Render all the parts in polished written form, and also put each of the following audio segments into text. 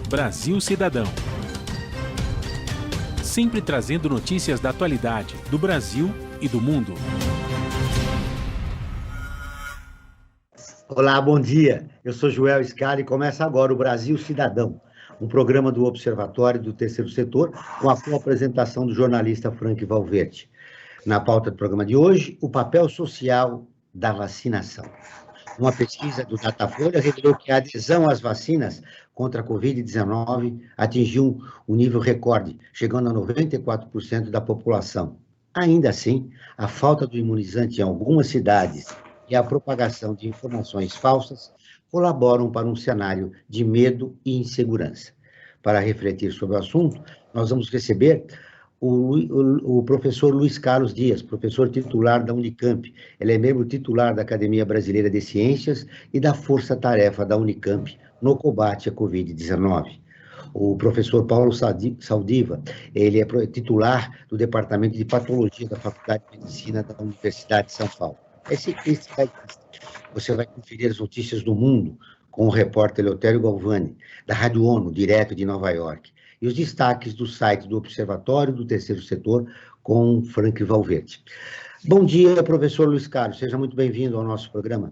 Brasil Cidadão. Sempre trazendo notícias da atualidade do Brasil e do mundo. Olá, bom dia. Eu sou Joel Scali e começa agora o Brasil Cidadão, um programa do Observatório do Terceiro Setor, com a apresentação do jornalista Frank Valverde. Na pauta do programa de hoje, o papel social da vacinação. Uma pesquisa do Datafolha revelou que a adesão às vacinas contra a Covid-19 atingiu um nível recorde, chegando a 94% da população. Ainda assim, a falta do imunizante em algumas cidades e a propagação de informações falsas colaboram para um cenário de medo e insegurança. Para refletir sobre o assunto, nós vamos receber o professor Luiz Carlos Dias, professor titular da Unicamp. Ele é membro titular da Academia Brasileira de Ciências e da Força Tarefa da Unicamp no combate à Covid-19. O professor Paulo Saldiva, ele é titular do Departamento de Patologia da Faculdade de Medicina da Universidade de São Paulo. Você vai conferir as notícias do mundo com o repórter Eleutério Galvani, da Rádio ONU, direto de Nova York, e os destaques do site do Observatório do Terceiro Setor com Frank Valverde. Bom dia, professor Luiz Carlos, seja muito bem-vindo ao nosso programa.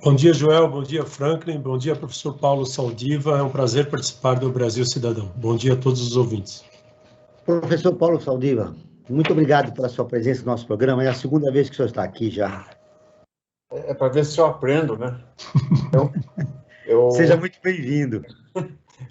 Bom dia, Joel, bom dia, Franklin, bom dia, professor Paulo Saldiva, é um prazer participar do Brasil Cidadão. Bom dia a todos os ouvintes. Professor Paulo Saldiva, muito obrigado pela sua presença no nosso programa, é a segunda vez que o senhor está aqui já. É para ver se eu aprendo, né? Então, Seja muito bem-vindo.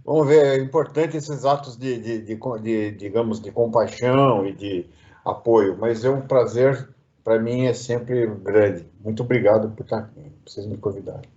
Vamos ver, é importante esses atos digamos, de compaixão e de apoio, mas é um prazer, para mim, é sempre grande. Muito obrigado por estar aqui, por vocês me convidarem.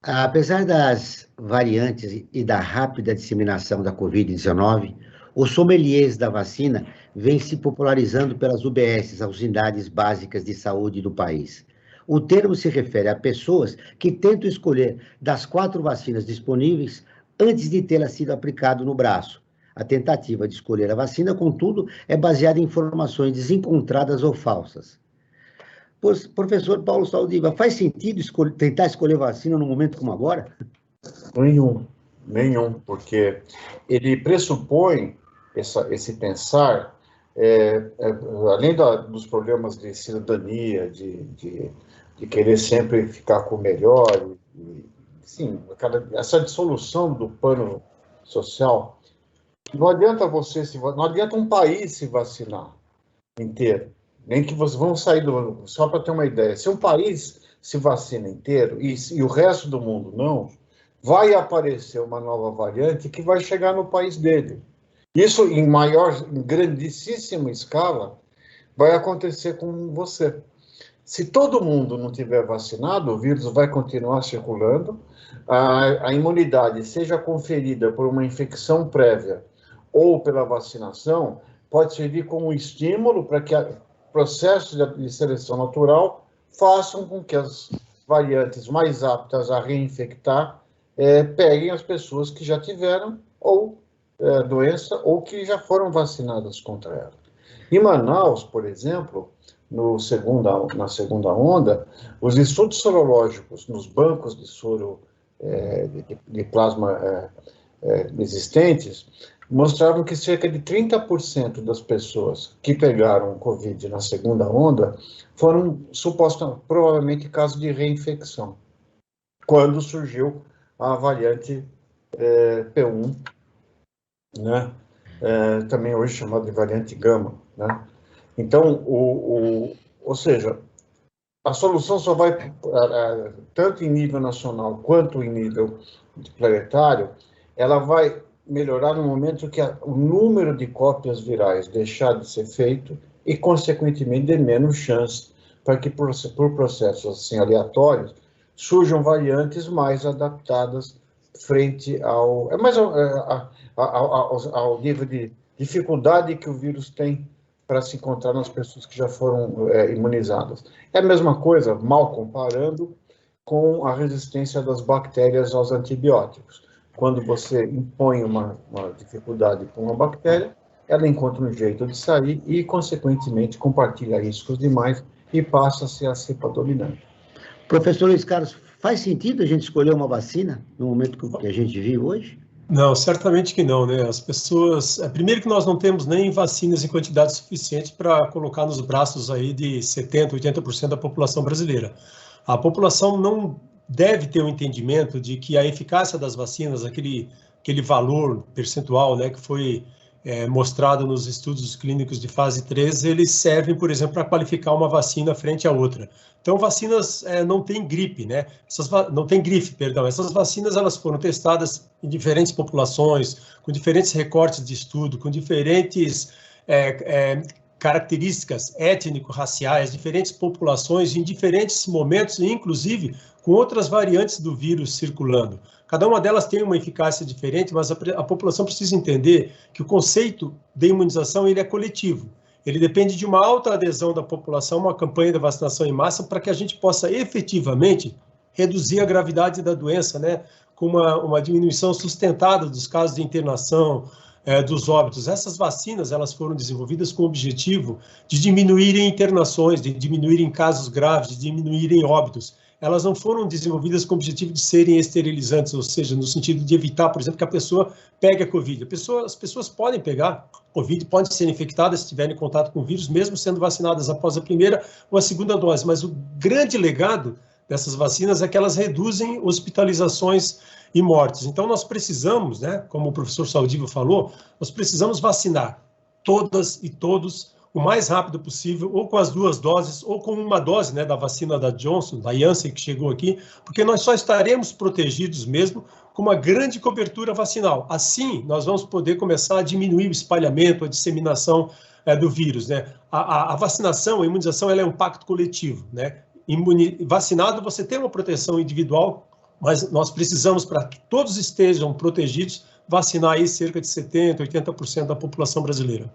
Apesar das variantes e da rápida disseminação da Covid-19, os sommeliers da vacina vêm se popularizando pelas UBSs, as unidades básicas de saúde do país. O termo se refere a pessoas que tentam escolher das 4 vacinas disponíveis antes de tê-la sido aplicado no braço. A tentativa de escolher a vacina, contudo, é baseada em informações desencontradas ou falsas. Professor Paulo Saldiva, faz sentido tentar escolher vacina num momento como agora? Nenhum, porque ele pressupõe esse pensar, além dos problemas de cidadania, de querer sempre ficar com o melhor, sim, essa dissolução do plano social. Não adianta não adianta um país se vacinar inteiro, nem que vocês vão sair só para ter uma ideia. Se um país se vacina inteiro e o resto do mundo não, vai aparecer uma nova variante que vai chegar no país dele. Isso em grandíssima escala vai acontecer com você. Se todo mundo não tiver vacinado, o vírus vai continuar circulando, a imunidade, seja conferida por uma infecção prévia ou pela vacinação, pode servir como estímulo para que processos de seleção natural façam com que as variantes mais aptas a reinfectar peguem as pessoas que já tiveram doença ou que já foram vacinadas contra ela. Em Manaus, por exemplo, na segunda onda, os estudos sorológicos nos bancos de soro de plasma existentes mostravam que cerca de 30% das pessoas que pegaram Covid na segunda onda foram provavelmente casos de reinfecção, quando surgiu a variante P1, né? Também hoje chamada de variante Gama, né? Então, ou seja, a solução só vai, tanto em nível nacional quanto em nível planetário, ela vai melhorar no momento que o número de cópias virais deixar de ser feito e, consequentemente, dê menos chance para que, por processos assim, aleatórios, surjam variantes mais adaptadas frente ao nível de dificuldade que o vírus tem para se encontrar nas pessoas que já foram imunizadas. É a mesma coisa, mal comparando, com a resistência das bactérias aos antibióticos. Quando você impõe uma dificuldade para uma bactéria, ela encontra um jeito de sair e, consequentemente, compartilha riscos demais e passa a ser a cepa dominante. Professor Luiz Carlos, faz sentido a gente escolher uma vacina no momento que a gente vive hoje? Não, certamente que não, né? As pessoas... Primeiro que nós não temos nem vacinas em quantidade suficiente para colocar nos braços aí de 70%, 80% da população brasileira. A população não deve ter um entendimento de que a eficácia das vacinas, aquele valor percentual, né, que foi mostrado nos estudos clínicos de fase 3, eles servem, por exemplo, para qualificar uma vacina frente à outra. Então, vacinas não têm gripe, né? Não tem grife, perdão. Essas vacinas elas foram testadas em diferentes populações, com diferentes recortes de estudo, com diferentes características étnico-raciais, diferentes populações, em diferentes momentos, inclusive com outras variantes do vírus circulando. Cada uma delas tem uma eficácia diferente, mas a população precisa entender que o conceito de imunização ele é coletivo. Ele depende de uma alta adesão da população, uma campanha de vacinação em massa, para que a gente possa efetivamente reduzir a gravidade da doença, né? Com uma diminuição sustentada dos casos de internação, dos óbitos. Essas vacinas elas foram desenvolvidas com o objetivo de diminuírem internações, de diminuírem casos graves, de diminuírem óbitos. Elas não foram desenvolvidas com o objetivo de serem esterilizantes, ou seja, no sentido de evitar, por exemplo, que a pessoa pegue a Covid. As pessoas podem pegar Covid, podem ser infectadas se tiverem contato com o vírus, mesmo sendo vacinadas após a primeira ou a segunda dose. Mas o grande legado dessas vacinas é que elas reduzem hospitalizações e mortes. Então, nós precisamos, né, como o professor Saldiva falou, nós precisamos vacinar todas e todos o mais rápido possível, ou com as 2 doses, ou com uma dose, né, da vacina da Johnson, da Janssen, que chegou aqui, porque nós só estaremos protegidos mesmo com uma grande cobertura vacinal. Assim, nós vamos poder começar a diminuir o espalhamento, a disseminação do vírus, né? A vacinação, a imunização, ela é um pacto coletivo, né? Vacinado, você tem uma proteção individual, mas nós precisamos, para que todos estejam protegidos, vacinar aí cerca de 70%, 80% da população brasileira.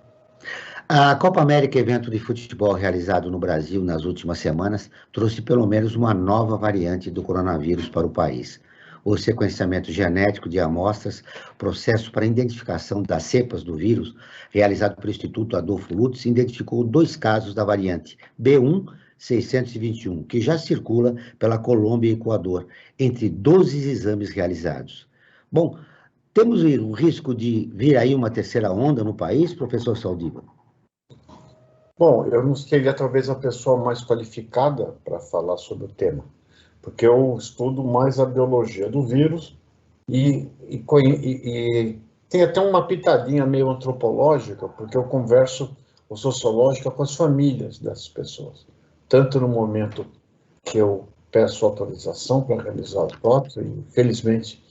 A Copa América, evento de futebol realizado no Brasil nas últimas semanas, trouxe pelo menos uma nova variante do coronavírus para o país. O sequenciamento genético de amostras, processo para identificação das cepas do vírus, realizado pelo Instituto Adolfo Lutz, identificou 2 casos da variante B1.621, que já circula pela Colômbia e Equador, entre 12 exames realizados. Bom, temos o risco de vir aí uma terceira onda no país, professor Saldiva? Bom, eu não seria talvez a pessoa mais qualificada para falar sobre o tema, porque eu estudo mais a biologia do vírus e tem até uma pitadinha meio antropológica, porque eu converso, ou sociológica, com as famílias dessas pessoas, tanto no momento que eu peço autorização para realizar a autópsia, e infelizmente,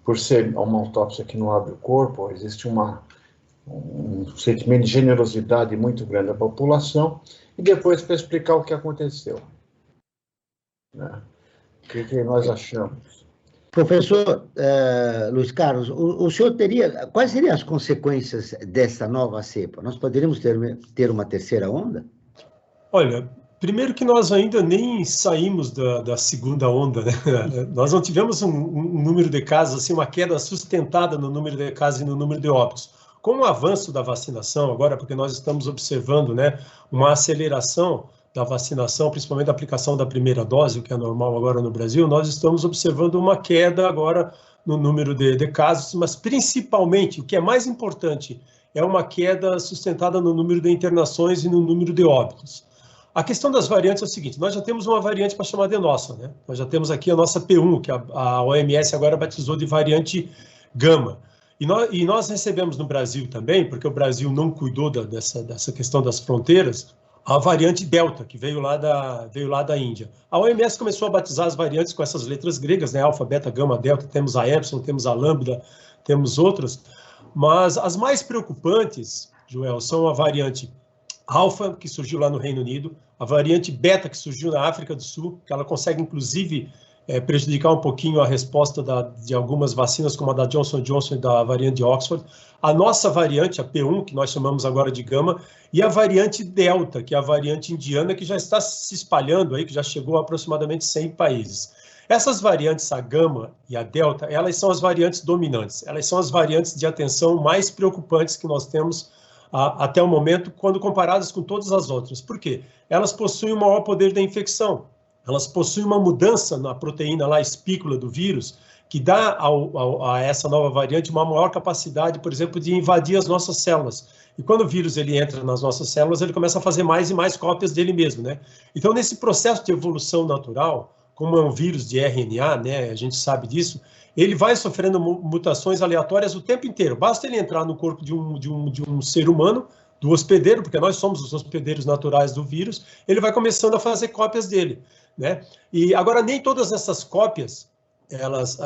por ser uma autópsia que não abre o corpo, existe um sentimento de generosidade muito grande da população, e depois para explicar o que aconteceu, né? O que nós achamos. Professor Luiz Carlos, o senhor quais seriam as consequências dessa nova cepa? Nós poderíamos ter uma terceira onda? Olha, primeiro que nós ainda nem saímos da segunda onda, né? Nós não tivemos um número de casos, assim, uma queda sustentada no número de casos e no número de óbitos. Com o avanço da vacinação agora, porque nós estamos observando, né, uma aceleração da vacinação, principalmente a aplicação da primeira dose, o que é normal agora no Brasil, nós estamos observando uma queda agora no número de casos, mas principalmente, o que é mais importante, é uma queda sustentada no número de internações e no número de óbitos. A questão das variantes é o seguinte, nós já temos uma variante para chamar de nossa, né? Nós já temos aqui a nossa P1, que a OMS agora batizou de variante Gama. E nós recebemos no Brasil também, porque o Brasil não cuidou dessa questão das fronteiras, a variante Delta, que veio lá da Índia. A OMS começou a batizar as variantes com essas letras gregas, né? Alfa, beta, gama, delta, temos a Epsilon, temos a Lambda, temos outras, mas as mais preocupantes, Joel, são a variante Alfa, que surgiu lá no Reino Unido, a variante Beta, que surgiu na África do Sul, que ela consegue, inclusive, prejudicar um pouquinho a resposta de algumas vacinas, como a da Johnson & Johnson e da variante de Oxford, a nossa variante, a P1, que nós chamamos agora de Gama, e a variante Delta, que é a variante indiana, que já está se espalhando aí, que já chegou a aproximadamente 100 países. Essas variantes, a Gama e a Delta, elas são as variantes dominantes, elas são as variantes de atenção mais preocupantes que nós temos até o momento, quando comparadas com todas as outras. Por quê? Elas possuem o maior poder da infecção. elas possuem uma mudança na proteína lá, espícula do vírus, que dá a essa nova variante uma maior capacidade, por exemplo, de invadir as nossas células. E quando o vírus ele entra nas nossas células, ele começa a fazer mais e mais cópias dele mesmo, né? Então, nesse processo de evolução natural, como é um vírus de RNA, né, a gente sabe disso, ele vai sofrendo mutações aleatórias o tempo inteiro. Basta ele entrar no corpo de um ser humano, do hospedeiro, porque nós somos os hospedeiros naturais do vírus, ele vai começando a fazer cópias dele, né? E agora, nem todas essas cópias, elas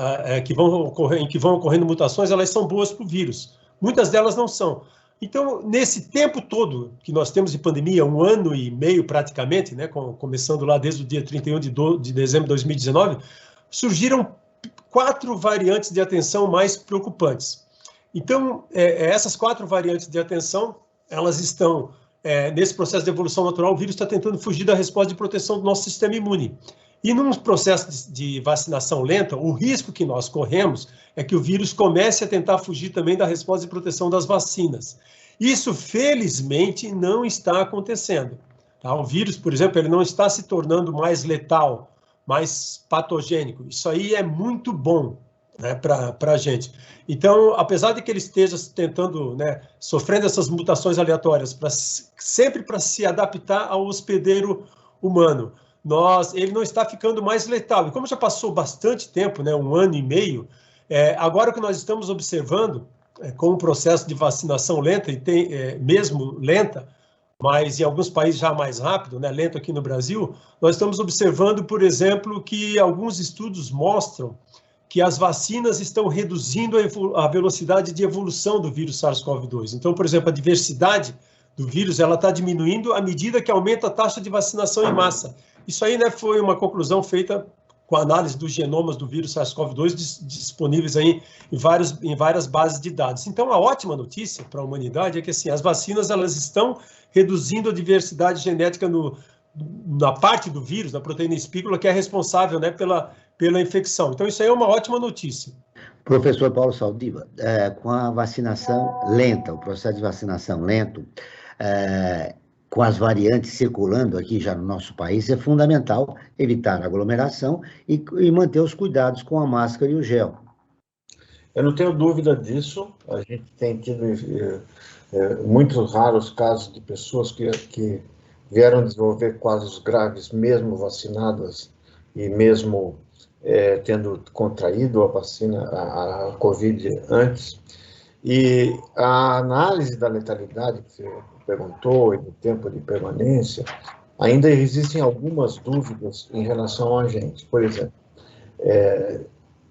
que vão ocorrendo mutações, elas são boas para o vírus. Muitas delas não são. Então, nesse tempo todo que nós temos de pandemia, 1 ano e meio praticamente, né, começando lá desde o dia 31 de dezembro de 2019, surgiram 4 variantes de atenção mais preocupantes. Então, essas 4 variantes de atenção, elas estão, nesse processo de evolução natural, o vírus está tentando fugir da resposta de proteção do nosso sistema imune. E num processo de vacinação lenta, o risco que nós corremos é que o vírus comece a tentar fugir também da resposta de proteção das vacinas. Isso, felizmente, não está acontecendo. Tá? O vírus, por exemplo, ele não está se tornando mais letal, mais patogênico. Isso aí é muito bom, né, para a gente. Então, apesar de que ele esteja tentando, né, sofrendo essas mutações aleatórias, sempre para se adaptar ao hospedeiro humano, ele não está ficando mais letal. E como já passou bastante tempo, né, 1 ano e meio, agora o que nós estamos observando, com o processo de vacinação lenta, e mesmo lenta, mas em alguns países já mais rápido, né, lento aqui no Brasil, nós estamos observando, por exemplo, que alguns estudos mostram que as vacinas estão reduzindo a velocidade de evolução do vírus SARS-CoV-2. Então, por exemplo, a diversidade do vírus ela está diminuindo à medida que aumenta a taxa de vacinação em massa. Isso aí, né, foi uma conclusão feita com a análise dos genomas do vírus SARS-CoV-2 disponíveis aí em várias bases de dados. Então, a ótima notícia para a humanidade é que assim, as vacinas elas estão reduzindo a diversidade genética na parte do vírus, na proteína espícula, que é responsável, né, pela infecção. Então, isso aí é uma ótima notícia. Professor Paulo Saldiva, com a vacinação lenta, o processo de vacinação lento, com as variantes circulando aqui já no nosso país, é fundamental evitar a aglomeração e manter os cuidados com a máscara e o gel. Eu não tenho dúvida disso. A gente tem tido muitos raros casos de pessoas que vieram desenvolver quadros graves, mesmo vacinadas e mesmo tendo contraído a vacina, a Covid antes. E a análise da letalidade que você perguntou e do tempo de permanência, ainda existem algumas dúvidas em relação a gente. Por exemplo,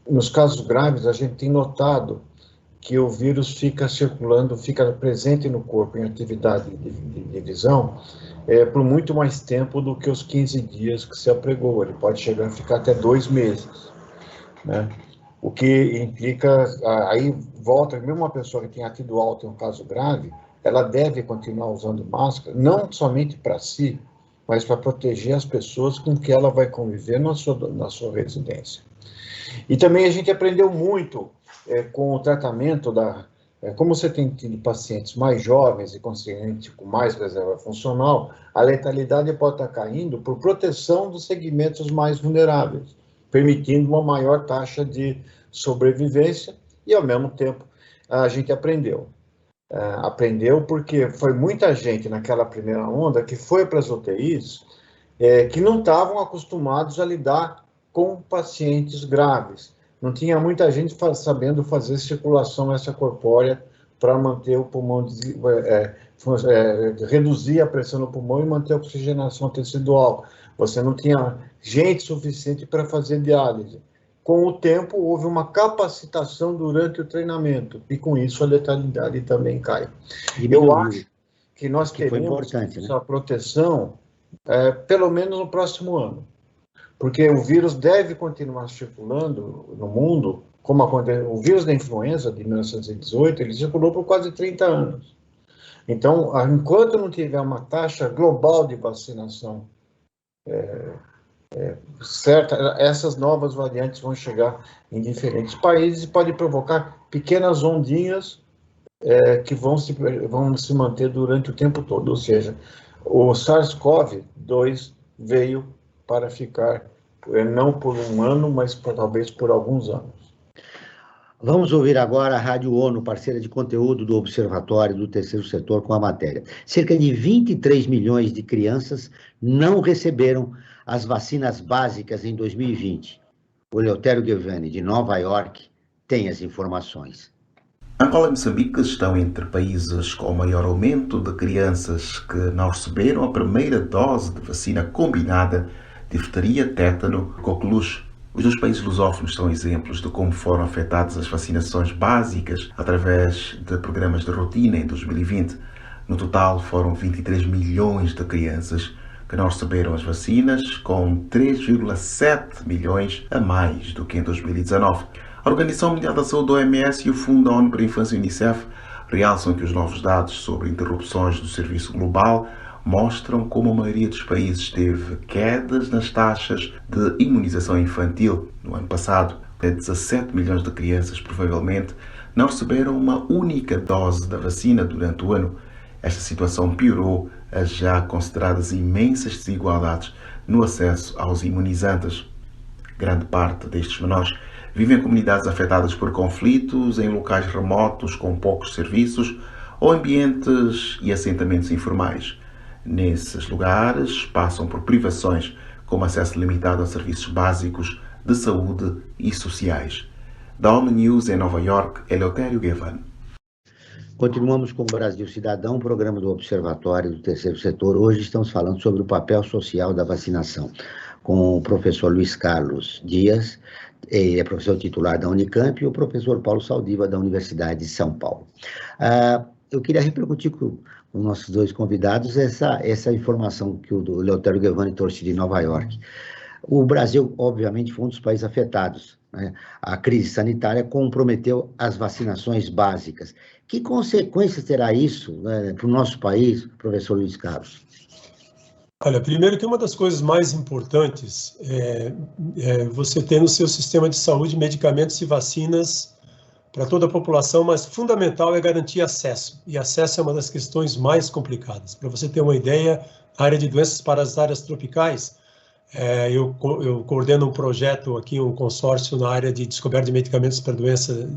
nos casos graves, a gente tem notado que o vírus fica circulando, fica presente no corpo em atividade de visão por muito mais tempo do que os 15 dias que se apregou. Ele pode chegar a ficar até 2 meses, né? O que implica, aí volta, mesmo uma pessoa que tenha tido alta em um caso grave, ela deve continuar usando máscara, não somente para si, mas para proteger as pessoas com que ela vai conviver na sua residência. E também a gente aprendeu muito com o tratamento como você tem tido pacientes mais jovens e, consequentemente, com mais reserva funcional, a letalidade pode estar caindo por proteção dos segmentos mais vulneráveis, permitindo uma maior taxa de sobrevivência e, ao mesmo tempo, a gente aprendeu. Aprendeu porque foi muita gente naquela primeira onda que foi para as UTIs que não estavam acostumados a lidar com pacientes graves. Não tinha muita gente sabendo fazer circulação extracorpórea para manter o pulmão, reduzir a pressão no pulmão e manter a oxigenação tecidual. Você não tinha gente suficiente para fazer diálise. Com o tempo, houve uma capacitação durante o treinamento, e com isso a letalidade também cai. Eu acho que nós teremos essa proteção pelo menos no próximo ano, porque o vírus deve continuar circulando no mundo, como aconteceu, o vírus da influenza de 1918, ele circulou por quase 30 anos. Então, enquanto não tiver uma taxa global de vacinação certa, essas novas variantes vão chegar em diferentes países e podem provocar pequenas ondinhas que vão se manter durante o tempo todo. Ou seja, o SARS-CoV-2 veio para ficar, não por um ano, mas talvez por alguns anos. Vamos ouvir agora a Rádio ONU, parceira de conteúdo do Observatório do Terceiro Setor, com a matéria. Cerca de 23 milhões de crianças não receberam as vacinas básicas em 2020. O Eleutério Gavan, de Nova York, tem as informações. Angola e Moçambique estão entre países com o maior aumento de crianças que não receberam a primeira dose de vacina combinada de difteria, tétano e coqueluche. Os dois países lusófonos são exemplos de como foram afetadas as vacinações básicas através de programas de rotina em 2020. No total, foram 23 milhões de crianças que não receberam as vacinas, com 3,7 milhões a mais do que em 2019. A Organização Mundial da Saúde, OMS, e o Fundo da ONU para a Infância, UNICEF, realçam que os novos dados sobre interrupções do serviço global mostram como a maioria dos países teve quedas nas taxas de imunização infantil. No ano passado, 17 milhões de crianças provavelmente não receberam uma única dose da vacina durante o ano. Esta situação piorou as já consideradas imensas desigualdades no acesso aos imunizantes. Grande parte destes menores vivem em comunidades afetadas por conflitos, em locais remotos com poucos serviços ou ambientes e assentamentos informais. Nesses lugares, passam por privações, como acesso limitado a serviços básicos de saúde e sociais. Da ONU News em Nova York, Eleutério Gavan. Continuamos com o Brasil Cidadão, programa do Observatório do Terceiro Setor. Hoje estamos falando sobre o papel social da vacinação, com o professor Luiz Carlos Dias, ele é professor titular da Unicamp, e o professor Paulo Saldiva, da Universidade de São Paulo. Eu queria repercutir com os nossos dois convidados essa informação que o Eleutério Gavan trouxe de Nova York. O Brasil, obviamente, foi um dos países afetados, né? A crise sanitária comprometeu as vacinações básicas. Que consequências terá isso, né, para o nosso país, professor Luiz Carlos? Olha, primeiro que uma das coisas mais importantes é você ter no seu sistema de saúde medicamentos e vacinas para toda a população, mas fundamental é garantir acesso. E acesso é uma das questões mais complicadas. Para você ter uma ideia, a área de doenças parasitárias tropicais, eu coordeno um projeto aqui, um consórcio na área de descoberta de medicamentos para doença,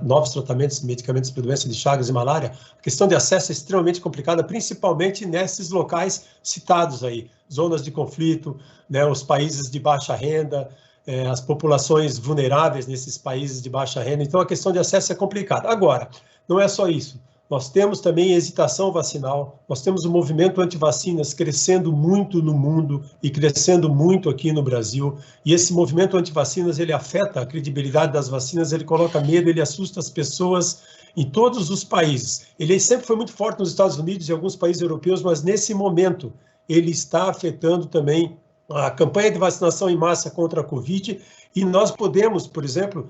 novos tratamentos de medicamentos para doença de Chagas e malária. A questão de acesso é extremamente complicada, principalmente nesses locais citados aí, zonas de conflito, né, os países de baixa renda, as populações vulneráveis nesses países de baixa renda. Então, a questão de acesso é complicada. Agora, não é só isso. Nós temos também hesitação vacinal, nós temos o movimento anti-vacinas crescendo muito no mundo e crescendo muito aqui no Brasil. E esse movimento anti-vacinas, ele afeta a credibilidade das vacinas, ele coloca medo, ele assusta as pessoas em todos os países. Ele sempre foi muito forte nos Estados Unidos e alguns países europeus, mas nesse momento ele está afetando também a campanha de vacinação em massa contra a Covid, e nós podemos, por exemplo,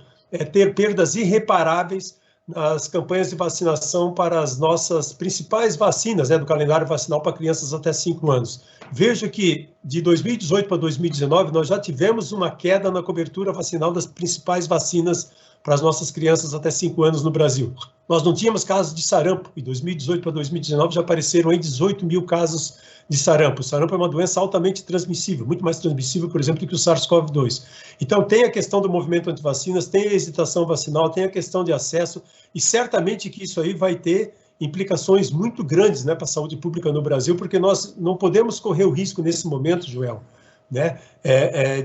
ter perdas irreparáveis nas campanhas de vacinação para as nossas principais vacinas, né, do calendário vacinal para crianças até 5 anos. Veja que de 2018 para 2019, nós já tivemos uma queda na cobertura vacinal das principais vacinas para as nossas crianças até 5 anos no Brasil. Nós não tínhamos casos de sarampo. Em 2018 para 2019 já apareceram aí 18 mil casos de sarampo. O sarampo é uma doença altamente transmissível, muito mais transmissível, por exemplo, do que o SARS-CoV-2. Então, tem a questão do movimento anti-vacinas, tem a hesitação vacinal, tem a questão de acesso, e certamente que isso aí vai ter implicações muito grandes, né, para a saúde pública no Brasil, porque nós não podemos correr o risco nesse momento, Joel, né,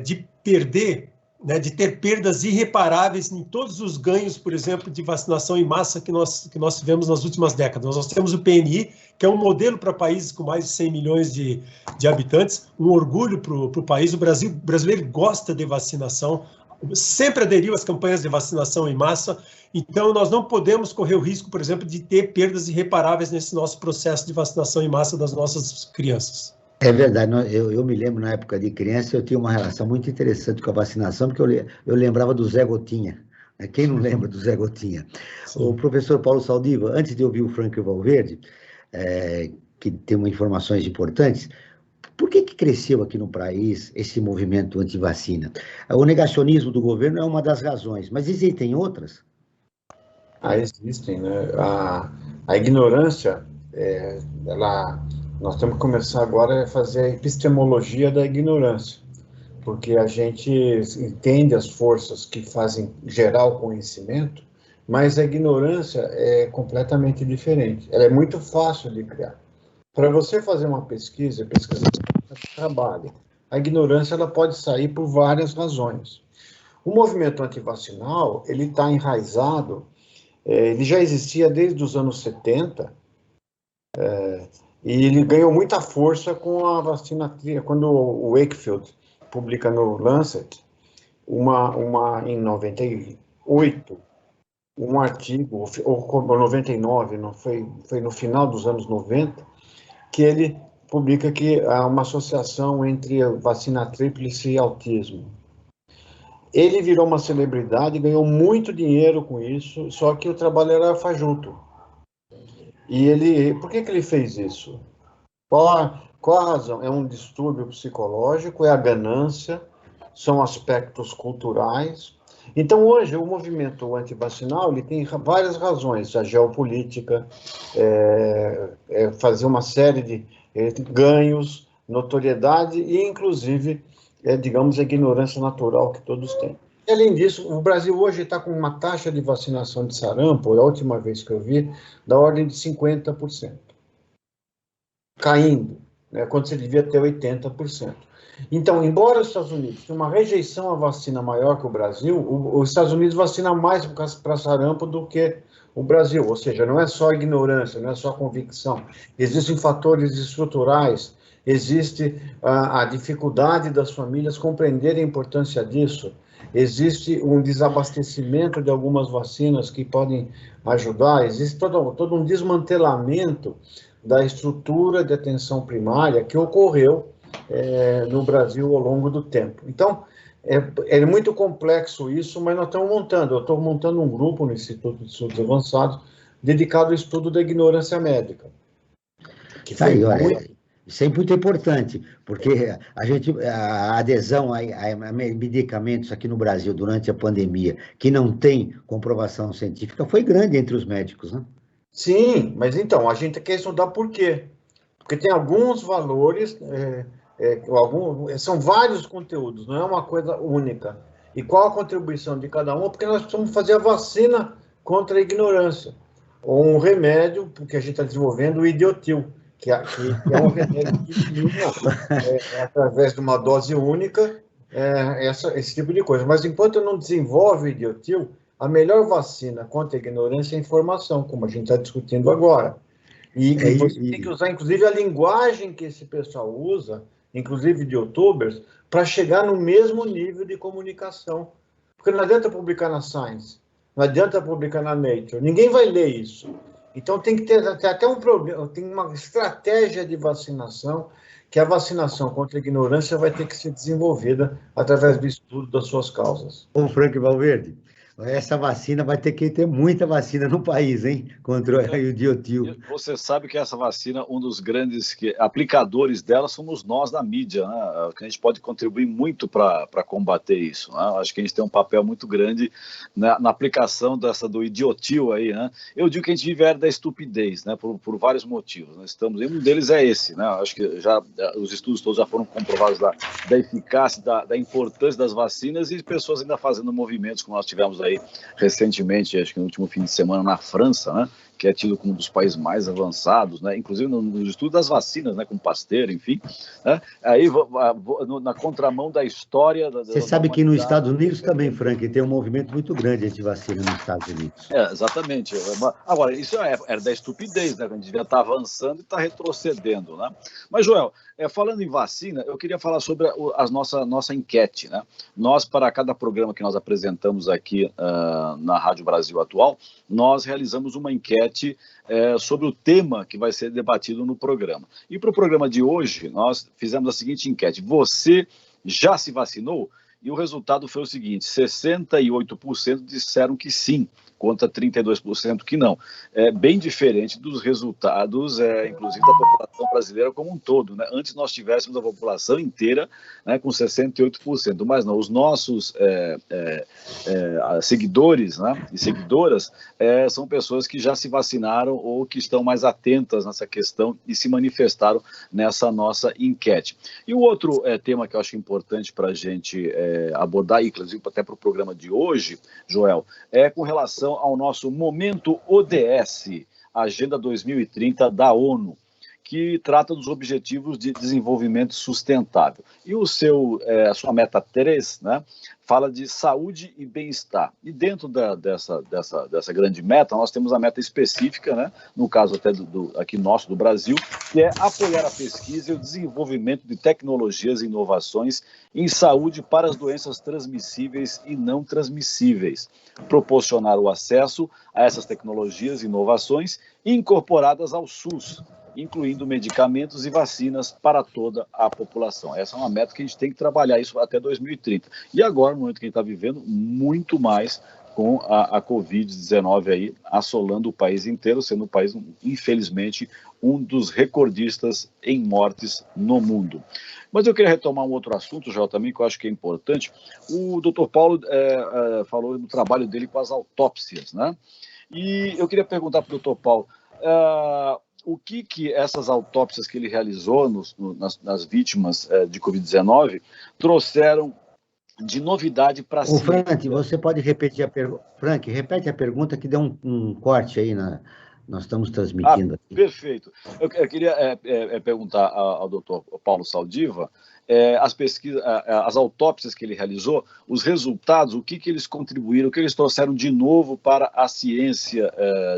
de perder, né, de ter perdas irreparáveis em todos os ganhos, por exemplo, de vacinação em massa que nós tivemos nas últimas décadas. Nós temos o PNI, que é um modelo para países com mais de 100 milhões de habitantes, um orgulho para o país. O brasileiro gosta de vacinação, sempre aderiu às campanhas de vacinação em massa, então nós não podemos correr o risco, por exemplo, de ter perdas irreparáveis nesse nosso processo de vacinação em massa das nossas crianças. É verdade, eu me lembro na época de criança, eu tinha uma relação muito interessante com a vacinação, porque eu lembrava do Zé Gotinha. Quem não lembra do Zé Gotinha? Sim. O professor Paulo Saldiva, antes de ouvir o Frank Valverde, que tem informações importantes, por que cresceu aqui no país esse movimento anti-vacina? O negacionismo do governo é uma das razões, mas existem outras? Existem, né? A ignorância, nós temos que começar agora a fazer a epistemologia da ignorância. porque a gente entende as forças que fazem gerar o conhecimento, mas a ignorância é completamente diferente. Ela é muito fácil de criar. Para você fazer uma pesquisa trabalho. A ignorância ela pode sair por várias razões. O movimento antivacinal, ele está enraizado, ele já existia desde os anos 70, e ele ganhou muita força com a vacina, quando o Wakefield publica no Lancet, em 98, um artigo, ou 99, não foi no final dos anos 90, que ele publica que há uma associação entre vacina tríplice e autismo. Ele virou uma celebridade, ganhou muito dinheiro com isso, só que o trabalho era fajuto. E por que ele fez isso? Qual a razão? É um distúrbio psicológico, é a ganância, são aspectos culturais. Então, hoje, o movimento antivacinal ele tem várias razões. A geopolítica, fazer uma série de ganhos, notoriedade e, inclusive, digamos, a ignorância natural que todos têm. E, além disso, o Brasil hoje está com uma taxa de vacinação de sarampo, a última vez que eu vi, da ordem de 50%. Caindo, né, quando você devia ter 80%. Então, embora os Estados Unidos tenham uma rejeição à vacina maior que o Brasil, os Estados Unidos vacina mais para sarampo do que o Brasil. Ou seja, não é só ignorância, não é só convicção. Existem fatores estruturais, existe a dificuldade das famílias compreenderem a importância disso, existe um desabastecimento de algumas vacinas que podem ajudar, existe todo um desmantelamento da estrutura de atenção primária que ocorreu no Brasil ao longo do tempo. Então, é muito complexo isso, mas nós estamos montando. Eu estou montando um grupo no Instituto de Estudos Avançados dedicado ao estudo da ignorância médica. Que foi isso é muito importante, porque a adesão a medicamentos aqui no Brasil durante a pandemia, que não tem comprovação científica, foi grande entre os médicos, né? Sim, mas então, a gente quer estudar por quê? Porque tem alguns valores... são vários conteúdos, não é uma coisa única. E qual a contribuição de cada um? Porque nós precisamos fazer a vacina contra a ignorância, ou um remédio, porque a gente está desenvolvendo o idiotil, que é um remédio que elimina, através de uma dose única, esse tipo de coisa. Mas enquanto não desenvolve o idiotil, a melhor vacina contra a ignorância é a informação, como a gente está discutindo agora. E você tem que usar, inclusive, a linguagem que esse pessoal usa, inclusive de youtubers, para chegar no mesmo nível de comunicação. Porque não adianta publicar na Science, não adianta publicar na Nature, ninguém vai ler isso. Então tem que ter até um problema, tem uma estratégia de vacinação, que a vacinação contra a ignorância vai ter que ser desenvolvida através do estudo das suas causas. Ô, Frank Valverde, essa vacina vai ter que ter muita vacina no país, hein? Contra o idiotil. Você sabe que essa vacina, um dos grandes aplicadores dela somos nós da mídia, né? Que a gente pode contribuir muito para combater isso, né? Acho que a gente tem um papel muito grande na aplicação do idiotil aí, né? Eu digo que a gente vive a era da estupidez, né? Por vários motivos, né? E um deles é esse, né? Acho que os estudos todos já foram comprovados da eficácia, da importância das vacinas, e pessoas ainda fazendo movimentos como nós tivemos aí recentemente, acho que no último fim de semana na França, né, que é tido como um dos países mais avançados, né, inclusive no estudo das vacinas, né, com Pasteur, enfim, né, aí na contramão da história... Você sabe que nos Estados Unidos também, Frank, tem um movimento muito grande anti-vacina nos Estados Unidos. Exatamente. Agora, isso era da estupidez, né, que a gente devia estar avançando e está retrocedendo, né? Mas, Joel, falando em vacina, eu queria falar sobre a nossa enquete, né? Nós, para cada programa que nós apresentamos aqui na Rádio Brasil Atual, nós realizamos uma enquete sobre o tema que vai ser debatido no programa. E para o programa de hoje, nós fizemos a seguinte enquete: você já se vacinou? E o resultado foi o seguinte: 68% disseram que sim, contra 32% que não. É bem diferente dos resultados, inclusive, da população brasileira como um todo, né? Antes nós tivéssemos a população inteira, né, com 68%, mas não, os nossos seguidores, né, e seguidoras são pessoas que já se vacinaram ou que estão mais atentas nessa questão e se manifestaram nessa nossa enquete. E o outro tema que eu acho importante para a gente abordar, inclusive até para o programa de hoje, Joel, é com relação ao nosso Momento ODS, Agenda 2030 da ONU, que trata dos Objetivos de Desenvolvimento Sustentável. E a sua meta 3, né, fala de saúde e bem-estar. E dentro dessa grande meta, nós temos a meta específica, né, no caso até aqui nosso, do Brasil, que é apoiar a pesquisa e o desenvolvimento de tecnologias e inovações em saúde para as doenças transmissíveis e não transmissíveis, proporcionar o acesso a essas tecnologias e inovações incorporadas ao SUS, incluindo medicamentos e vacinas para toda a população. Essa é uma meta que a gente tem que trabalhar isso até 2030. E agora, no momento que a gente está vivendo, muito mais com a Covid-19 aí assolando o país inteiro, sendo o país, infelizmente, um dos recordistas em mortes no mundo. Mas eu queria retomar um outro assunto, Joel, também, que eu acho que é importante. O Dr. Paulo falou do trabalho dele com as autópsias, né? E eu queria perguntar para o Dr. Paulo, o que essas autópsias que ele realizou nas vítimas de Covid-19 trouxeram de novidade para a ciência? Frank, você pode repetir a pergunta? Frank, repete a pergunta que deu um corte aí, nós estamos transmitindo aqui. Perfeito. Eu queria perguntar ao doutor Paulo Saldiva, as pesquisas, as autópsias que ele realizou, os resultados, o que eles contribuíram, o que eles trouxeram de novo para a ciência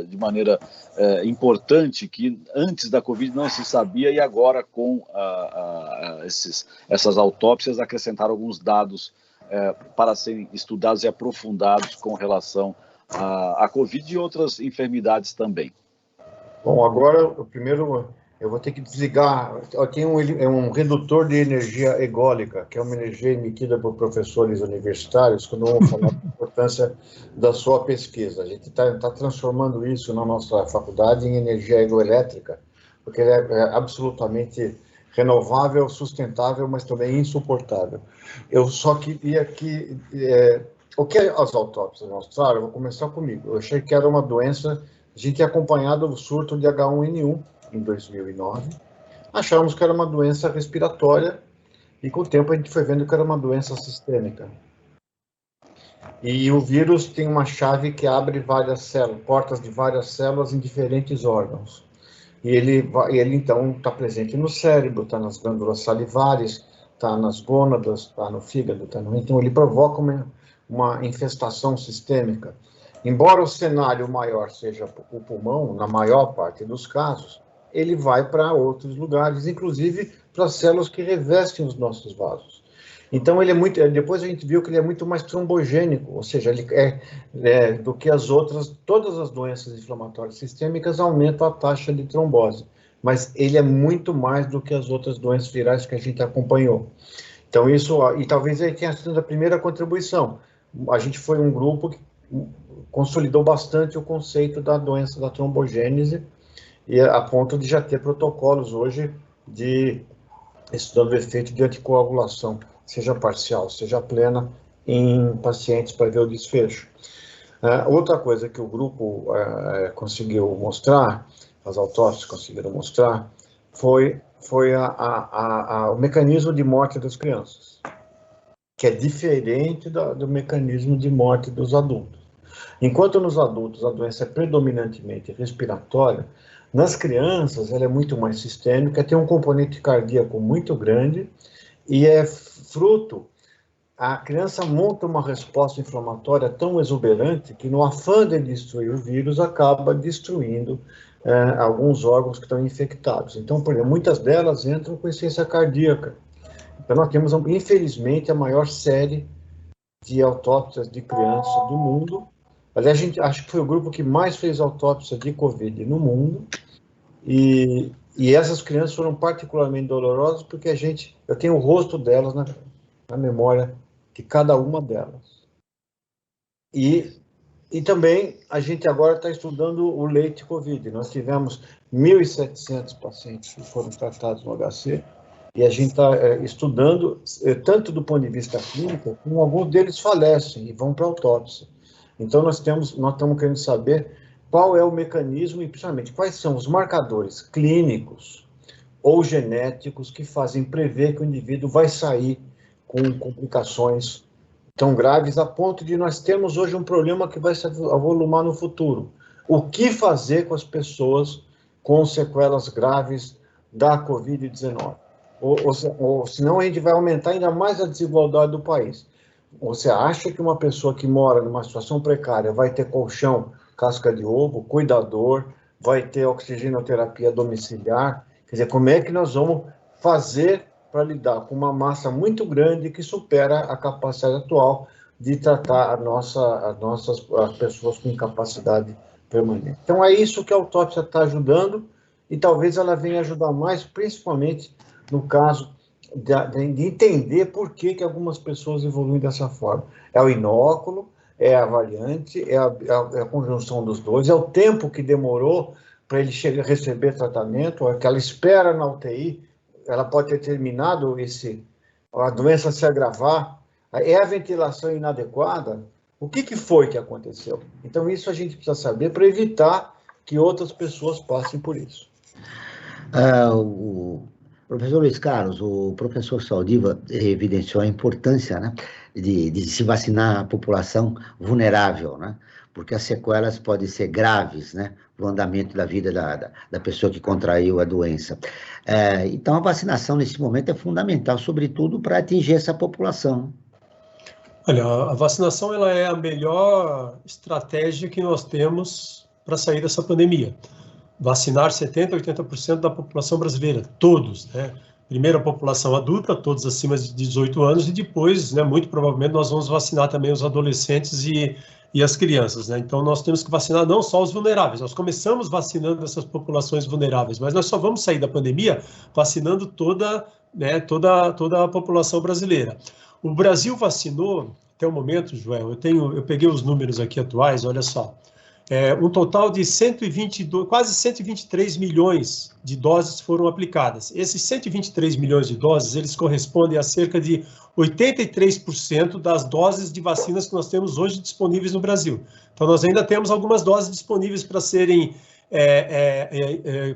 de maneira importante, que antes da Covid não se sabia, e agora com essas autópsias acrescentaram alguns dados para serem estudados e aprofundados com relação à Covid e outras enfermidades também. Bom, agora, primeiro, eu vou ter que desligar. Tem um redutor de energia ególica, que é uma energia emitida por professores universitários, quando vão falar da importância da sua pesquisa. A gente está transformando isso na nossa faculdade em energia egoelétrica, porque ela é absolutamente renovável, sustentável, mas também insuportável. Eu só queria que... o que as autópsias mostraram? Eu vou começar comigo. Eu achei que era uma doença... A gente tinha acompanhado o surto de H1N1 em 2009. Achávamos que era uma doença respiratória e, com o tempo, a gente foi vendo que era uma doença sistêmica. E o vírus tem uma chave que abre várias células, portas de várias células em diferentes órgãos. E ele então, está presente no cérebro, está nas glândulas salivares, está nas gônadas, está no fígado. Então, ele provoca uma infestação sistêmica. Embora o cenário maior seja o pulmão, na maior parte dos casos, ele vai para outros lugares, inclusive para as células que revestem os nossos vasos. Então, ele depois a gente viu que ele é muito mais trombogênico, ou seja, ele do que as outras, todas as doenças inflamatórias sistêmicas aumentam a taxa de trombose, mas ele é muito mais do que as outras doenças virais que a gente acompanhou. Então, e talvez ele tenha sido a primeira contribuição. A gente foi um grupo que consolidou bastante o conceito da doença da trombogênese, e a ponto de já ter protocolos hoje estudando o efeito de anticoagulação, seja parcial, seja plena, em pacientes para ver o desfecho. Outra coisa que o grupo conseguiu mostrar, as autópsias conseguiram mostrar, foi o mecanismo de morte das crianças, que é diferente do mecanismo de morte dos adultos. Enquanto nos adultos a doença é predominantemente respiratória, nas crianças ela é muito mais sistêmica, tem um componente cardíaco muito grande e é fruto, a criança monta uma resposta inflamatória tão exuberante que no afã de destruir o vírus acaba destruindo alguns órgãos que estão infectados. Então, por exemplo, muitas delas entram com insuficiência cardíaca. Então, nós temos, infelizmente, a maior série de autópsias de crianças do mundo. Aliás, acho que foi o grupo que mais fez autópsia de Covid no mundo. E essas crianças foram particularmente dolorosas porque eu tenho o rosto delas na memória de cada uma delas. E E também a gente agora está estudando o leite COVID. Nós tivemos 1.700 pacientes que foram tratados no HC e a gente está estudando, tanto do ponto de vista clínico, como alguns deles falecem e vão para autópsia. Então nós estamos querendo saber qual é o mecanismo e, principalmente, quais são os marcadores clínicos ou genéticos que fazem prever que o indivíduo vai sair com complicações tão graves a ponto de nós termos hoje um problema que vai se avolumar no futuro. O que fazer com as pessoas com sequelas graves da Covid-19? Ou senão a gente vai aumentar ainda mais a desigualdade do país. Você acha que uma pessoa que mora numa situação precária vai ter colchão, casca de ovo, cuidador, vai ter oxigenoterapia domiciliar? Quer dizer, como é que nós vamos fazer para lidar com uma massa muito grande que supera a capacidade atual de tratar as pessoas com incapacidade permanente. Então, é isso que a autópsia está ajudando e talvez ela venha ajudar mais, principalmente no caso de entender por que algumas pessoas evoluem dessa forma. É o inóculo, é a variante, é a conjunção dos dois, é o tempo que demorou para ele receber tratamento, aquela espera na UTI, ela pode ter terminado a doença se agravar, é a ventilação inadequada, o que foi que aconteceu? Então isso a gente precisa saber para evitar que outras pessoas passem por isso. O professor Luiz Carlos, o professor Saldiva evidenciou a importância, né, de se vacinar a população vulnerável, né, porque as sequelas podem ser graves, né, no andamento da vida da pessoa que contraiu a doença. Então, a vacinação, nesse momento, é fundamental, sobretudo para atingir essa população. Olha, a vacinação ela é a melhor estratégia que nós temos para sair dessa pandemia. Vacinar 70%, 80% da população brasileira, todos, né? Primeiro a população adulta, todos acima de 18 anos, e depois, né, muito provavelmente, nós vamos vacinar também os adolescentes e as crianças, né? Então, nós temos que vacinar não só os vulneráveis, nós começamos vacinando essas populações vulneráveis, mas nós só vamos sair da pandemia vacinando toda a população brasileira. O Brasil vacinou, até o momento, Joel, eu peguei os números aqui atuais, olha só, um total de quase 123 milhões de doses foram aplicadas. Esses 123 milhões de doses, eles correspondem a cerca de 83% das doses de vacinas que nós temos hoje disponíveis no Brasil. Então, nós ainda temos algumas doses disponíveis para serem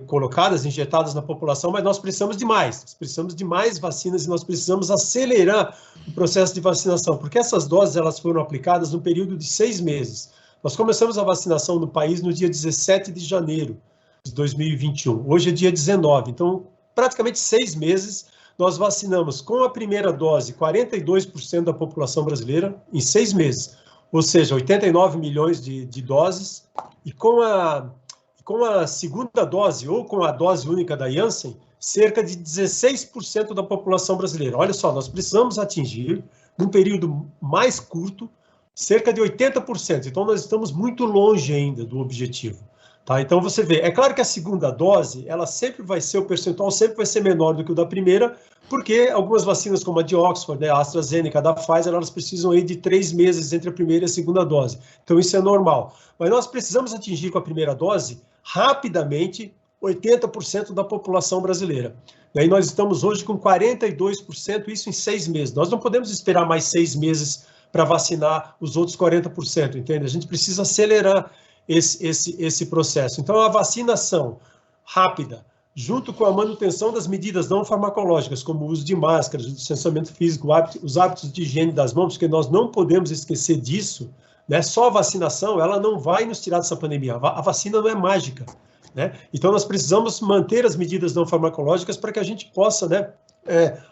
colocadas, injetadas na população, mas nós precisamos de mais vacinas e nós precisamos acelerar o processo de vacinação, porque essas doses elas foram aplicadas no período de 6 meses. Nós começamos a vacinação no país no dia 17 de janeiro de 2021. Hoje é dia 19, então praticamente 6 meses nós vacinamos com a primeira dose 42% da população brasileira em 6 meses, ou seja, 89 milhões de doses, e com a segunda dose ou com a dose única da Janssen, cerca de 16% da população brasileira. Olha só, nós precisamos atingir, num período mais curto, cerca de 80%, então nós estamos muito longe ainda do objetivo. Tá? Então você vê, é claro que a segunda dose, o percentual sempre vai ser menor do que o da primeira, porque algumas vacinas como a de Oxford, né, a AstraZeneca, da Pfizer, elas precisam aí de 3 meses entre a primeira e a segunda dose. Então isso é normal. Mas nós precisamos atingir com a primeira dose, rapidamente, 80% da população brasileira. E aí nós estamos hoje com 42%, isso em 6 meses. Nós não podemos esperar mais 6 meses para vacinar os outros 40%, entende? A gente precisa acelerar esse processo. Então, a vacinação rápida, junto com a manutenção das medidas não farmacológicas, como o uso de máscaras, o distanciamento físico, os hábitos de higiene das mãos, porque nós não podemos esquecer disso, né? Só a vacinação, ela não vai nos tirar dessa pandemia. A vacina não é mágica, né? Então, nós precisamos manter as medidas não farmacológicas para que a gente possa, né,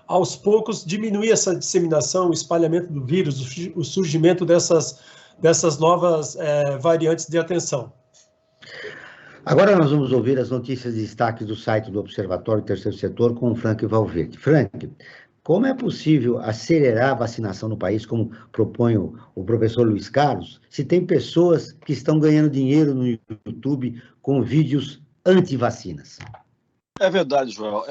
aos poucos, diminuir essa disseminação, o espalhamento do vírus, o surgimento dessas novas variantes de atenção. Agora nós vamos ouvir as notícias de destaque do site do Observatório Terceiro Setor com o Frank Valverde. Frank, como é possível acelerar a vacinação no país, como propõe o professor Luiz Carlos, se tem pessoas que estão ganhando dinheiro no YouTube com vídeos anti-vacinas? É verdade, Joel.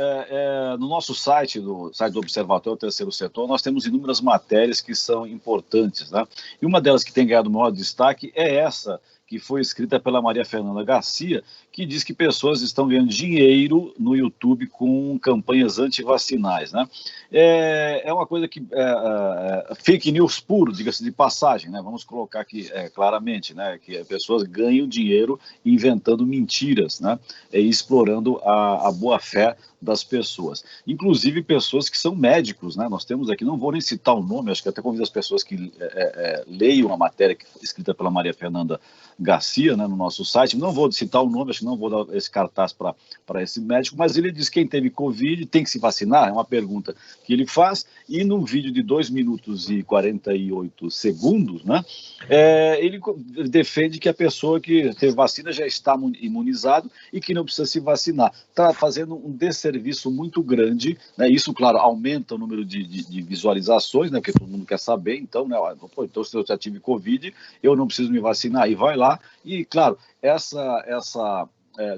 No nosso site, no site do Observatório Terceiro Setor, nós temos inúmeras matérias que são importantes, né? E uma delas que tem ganhado maior destaque é essa, que foi escrita pela Maria Fernanda Garcia, que diz que pessoas estão ganhando dinheiro no YouTube com campanhas antivacinais, né? É uma coisa que fake news puro, diga-se de passagem, né? Vamos colocar aqui claramente, né? Que pessoas ganham dinheiro inventando mentiras, né? E explorando a boa-fé das pessoas, inclusive pessoas que são médicos, né? Nós temos aqui, não vou nem citar o nome, acho que até convido as pessoas que leiam a matéria que foi escrita pela Maria Fernanda Garcia, né, no nosso site. Não vou citar o nome, acho que não vou dar esse cartaz para esse médico, mas ele diz que quem teve Covid tem que se vacinar, é uma pergunta que ele faz, e num vídeo de 2 minutos e 48 segundos, né, ele defende que a pessoa que teve vacina já está imunizado e que não precisa se vacinar. Está fazendo um desserviço muito grande, né, isso, claro, aumenta o número de visualizações, né, porque todo mundo quer saber, então, né, então se eu já tive Covid, eu não preciso me vacinar, e vai lá. E, claro, essa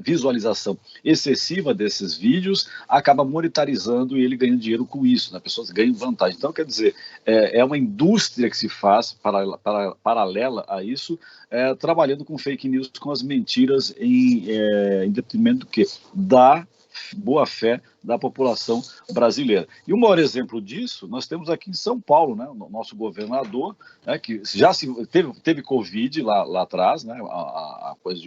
visualização excessiva desses vídeos acaba monetarizando e ele ganha dinheiro com isso, né? Pessoas ganham vantagem. Então, quer dizer, é uma indústria que se faz paralela a isso, trabalhando com fake news, com as mentiras em detrimento do quê? Da boa-fé da população brasileira. E o maior exemplo disso, nós temos aqui em São Paulo, né, o nosso governador, né, que já teve Covid lá atrás, né, a coisa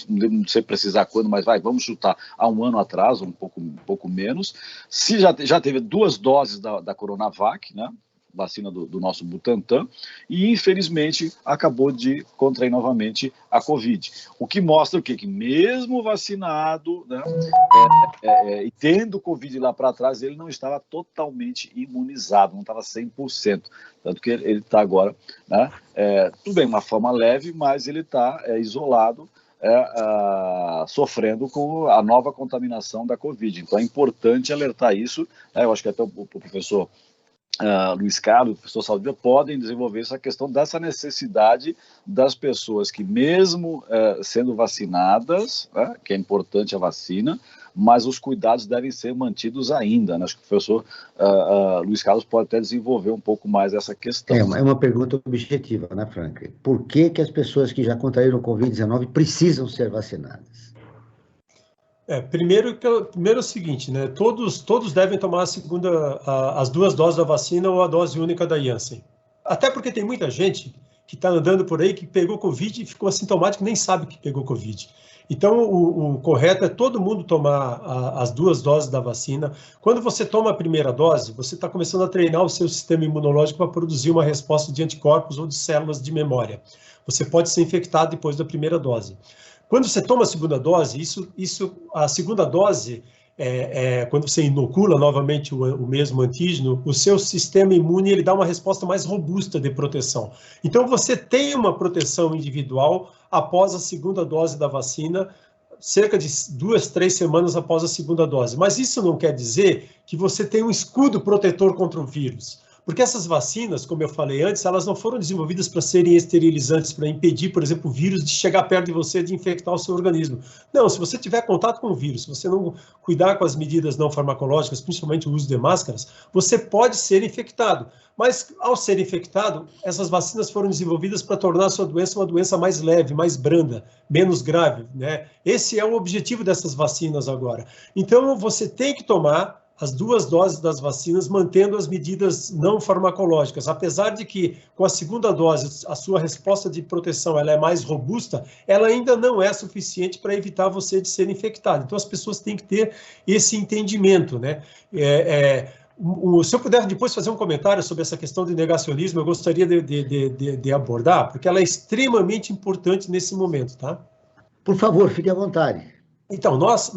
não sei precisar quando, mas vamos chutar há um ano atrás, um pouco menos, se já teve 2 doses da Coronavac, né, vacina do nosso Butantan, e infelizmente acabou de contrair novamente a Covid. O que mostra o quê? Que mesmo vacinado, né, e tendo Covid lá para trás, ele não estava totalmente imunizado, não estava 100%. Tanto que ele está agora, né, tudo bem, uma forma leve, mas ele está isolado, sofrendo com a nova contaminação da Covid. Então é importante alertar isso, né, eu acho que até o professor Luiz Carlos, o professor Saldívia, podem desenvolver essa questão dessa necessidade das pessoas que, mesmo sendo vacinadas, que é importante a vacina, mas os cuidados devem ser mantidos ainda, né? Acho que o professor Luiz Carlos pode até desenvolver um pouco mais essa questão. É uma pergunta objetiva, né, Frank? Por que as pessoas que já contraíram Covid-19 precisam ser vacinadas? Primeiro é o seguinte, né? Todos devem tomar as 2 doses da vacina ou a dose única da Janssen. Até porque tem muita gente que está andando por aí que pegou Covid e ficou assintomático e nem sabe que pegou Covid. Então, o correto é todo mundo tomar as 2 doses da vacina. Quando você toma a primeira dose, você está começando a treinar o seu sistema imunológico para produzir uma resposta de anticorpos ou de células de memória. Você pode ser infectado depois da primeira dose. Quando você toma a segunda dose, a segunda dose, quando você inocula novamente o mesmo antígeno, o seu sistema imune ele dá uma resposta mais robusta de proteção. Então, você tem uma proteção individual após a segunda dose da vacina, cerca de 2, 3 semanas após a segunda dose. Mas isso não quer dizer que você tem um escudo protetor contra o vírus. Porque essas vacinas, como eu falei antes, elas não foram desenvolvidas para serem esterilizantes, para impedir, por exemplo, o vírus de chegar perto de você, de infectar o seu organismo. Não, se você tiver contato com o vírus, se você não cuidar com as medidas não farmacológicas, principalmente o uso de máscaras, você pode ser infectado. Mas, ao ser infectado, essas vacinas foram desenvolvidas para tornar a sua doença uma doença mais leve, mais branda, menos grave, né? Esse é o objetivo dessas vacinas agora. Então, você tem que tomar as 2 doses das vacinas, mantendo as medidas não farmacológicas. Apesar de que, com a segunda dose, a sua resposta de proteção ela é mais robusta, ela ainda não é suficiente para evitar você de ser infectado. Então, as pessoas têm que ter esse entendimento, né? Se eu puder depois fazer um comentário sobre essa questão de negacionismo, eu gostaria de abordar, porque ela é extremamente importante nesse momento, tá? Por favor, fique à vontade. Então, nós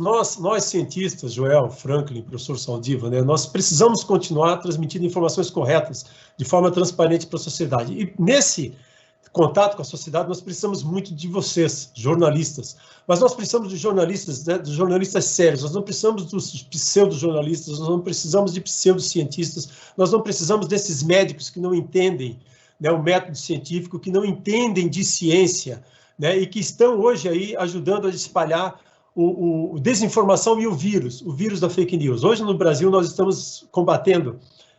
cientistas, Joel, Franklin, professor Saldívia, né, nós precisamos continuar transmitindo informações corretas, de forma transparente para a sociedade. E nesse contato com a sociedade, nós precisamos muito de vocês, jornalistas. Mas nós precisamos de jornalistas, né, de jornalistas sérios, nós não precisamos dos pseudo-jornalistas, nós não precisamos de pseudo-cientistas, nós não precisamos desses médicos que não entendem, né, o método científico, que não entendem de ciência, né, e que estão hoje aí ajudando a espalhar desinformação e o vírus da fake news. Hoje no Brasil nós estamos combatendo,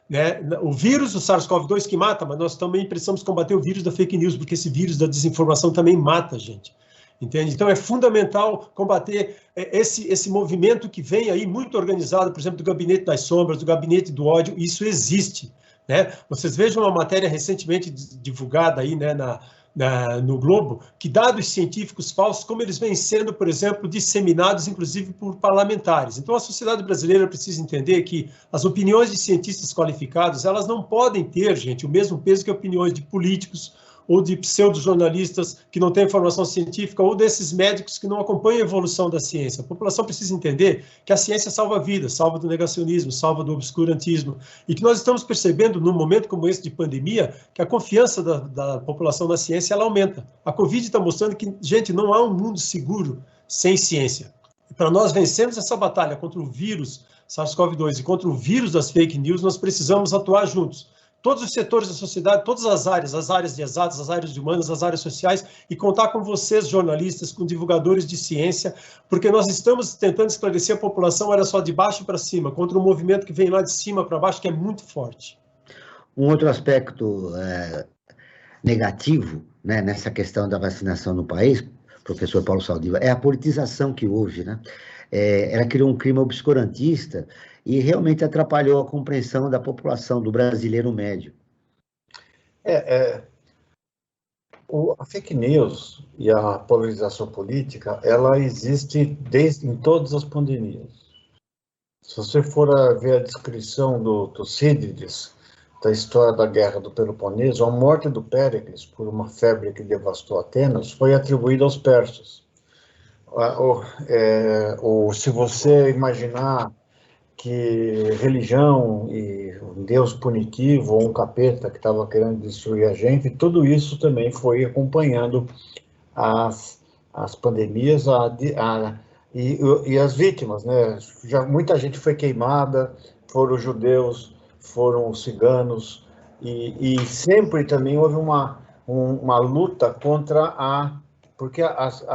né, o vírus, o SARS-CoV-2 que mata, mas nós também precisamos combater o vírus da fake news, porque esse vírus da desinformação também mata a gente. Entende? Então é fundamental combater esse movimento que vem aí muito organizado, por exemplo, do Gabinete das Sombras, do Gabinete do Ódio. Isso existe, né? Vocês vejam uma matéria recentemente divulgada aí, né, no Globo, que dados científicos falsos, como eles vêm sendo, por exemplo, disseminados, inclusive por parlamentares. Então a sociedade brasileira precisa entender que as opiniões de cientistas qualificados, elas não podem ter, gente, o mesmo peso que opiniões de políticos, ou de pseudo-jornalistas que não têm formação científica, ou desses médicos que não acompanham a evolução da ciência. A população precisa entender que a ciência salva vidas, salva do negacionismo, salva do obscurantismo, e que nós estamos percebendo, num momento como esse de pandemia, que a confiança da população na ciência, ela aumenta. A Covid está mostrando que, gente, não há um mundo seguro sem ciência. E para nós vencermos essa batalha contra o vírus SARS-CoV-2 e contra o vírus das fake news, nós precisamos atuar juntos. Todos os setores da sociedade, todas as áreas de exatas, as áreas de humanas, as áreas sociais, e contar com vocês, jornalistas, com divulgadores de ciência, porque nós estamos tentando esclarecer a população, olha só, de baixo para cima, contra um movimento que vem lá de cima para baixo, que é muito forte. Um outro aspecto negativo, né, nessa questão da vacinação no país, professor Paulo Saldiva, é a politização que houve, né? Ela criou um clima obscurantista e realmente atrapalhou a compreensão da população, do brasileiro médio. A fake news e a polarização política, ela existe em todas as pandemias. Se você for ver a descrição do Tucídides, da história da Guerra do Peloponeso, a morte do Péricles por uma febre que devastou Atenas foi atribuída aos persas. Se você imaginar que religião e um Deus punitivo ou um capeta que estava querendo destruir a gente, tudo isso também foi acompanhando as pandemias e as vítimas, né? Muita gente foi queimada, foram os judeus, foram os ciganos, e sempre também houve uma luta contra porque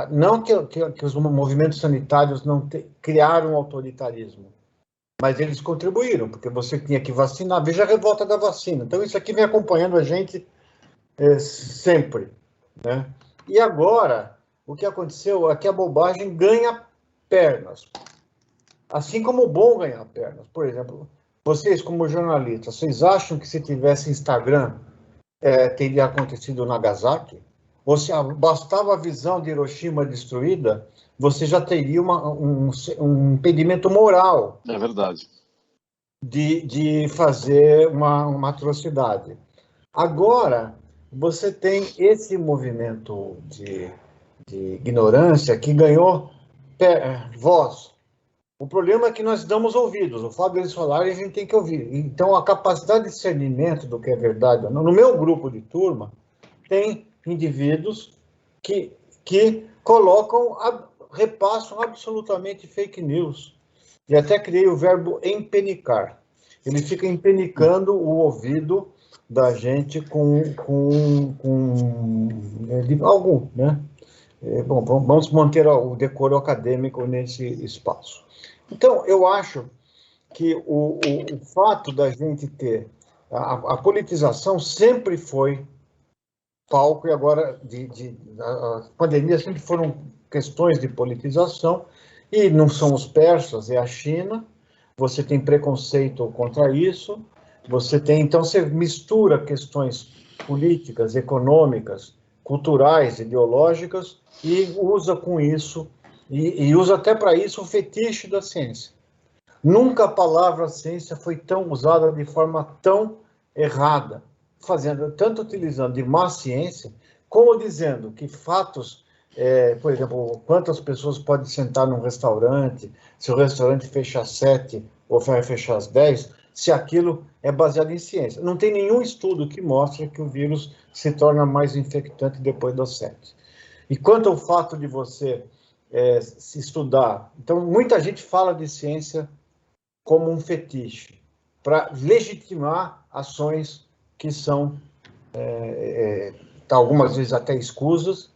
não que os movimentos sanitários não criaram autoritarismo, mas eles contribuíram, porque você tinha que vacinar. Veja a revolta da vacina. Então, isso aqui vem acompanhando a gente sempre, né? E agora, o que aconteceu é que a bobagem ganha pernas, assim como o bom ganha pernas. Por exemplo, vocês, como jornalistas, vocês acham que se tivesse Instagram, teria acontecido o Nagasaki? Ou se bastava a visão de Hiroshima destruída, você já teria um impedimento moral. É verdade. De fazer uma atrocidade. Agora, você tem esse movimento de ignorância que ganhou voz. O problema é que nós damos ouvidos. O fato deles falarem, a gente tem que ouvir. Então, a capacidade de discernimento do que é verdade. No meu grupo de turma, tem indivíduos que repassam absolutamente fake news. E até criei o verbo empenicar. Ele fica empenicando o ouvido da gente com algum, né? Bom, vamos manter o decoro acadêmico nesse espaço. Então, eu acho que o fato da gente ter a politização sempre foi palco, e agora a pandemia sempre foram questões de politização, e não são os persas, é a China. Você tem preconceito contra isso, então você mistura questões políticas, econômicas, culturais, ideológicas, e usa com isso, e usa até para isso o fetiche da ciência. Nunca a palavra ciência foi tão usada de forma tão errada, tanto utilizando de má ciência, como dizendo que fatos, por exemplo, quantas pessoas podem sentar num restaurante, se o restaurante fecha às 7 ou vai fechar às 10, se aquilo é baseado em ciência. Não tem nenhum estudo que mostre que o vírus se torna mais infectante depois das 7. E quanto ao fato de você se estudar, então muita gente fala de ciência como um fetiche, para legitimar ações que são, algumas vezes até escusas,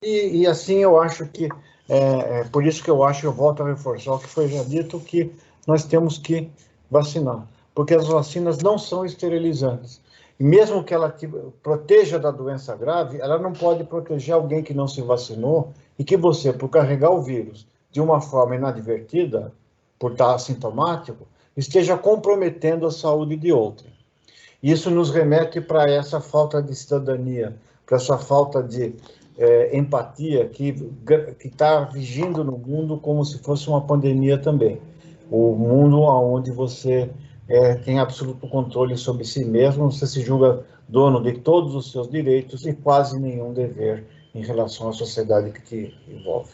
e assim eu acho que Por isso que eu volto a reforçar o que foi já dito, que nós temos que vacinar, porque as vacinas não são esterilizantes. E mesmo que ela proteja da doença grave, ela não pode proteger alguém que não se vacinou e que você, por carregar o vírus de uma forma inadvertida, por estar assintomático, esteja comprometendo a saúde de outrem. Isso nos remete para essa falta de cidadania, para essa falta de empatia que está vigindo no mundo como se fosse uma pandemia também. O mundo onde você tem absoluto controle sobre si mesmo, você se julga dono de todos os seus direitos e quase nenhum dever em relação à sociedade que te envolve.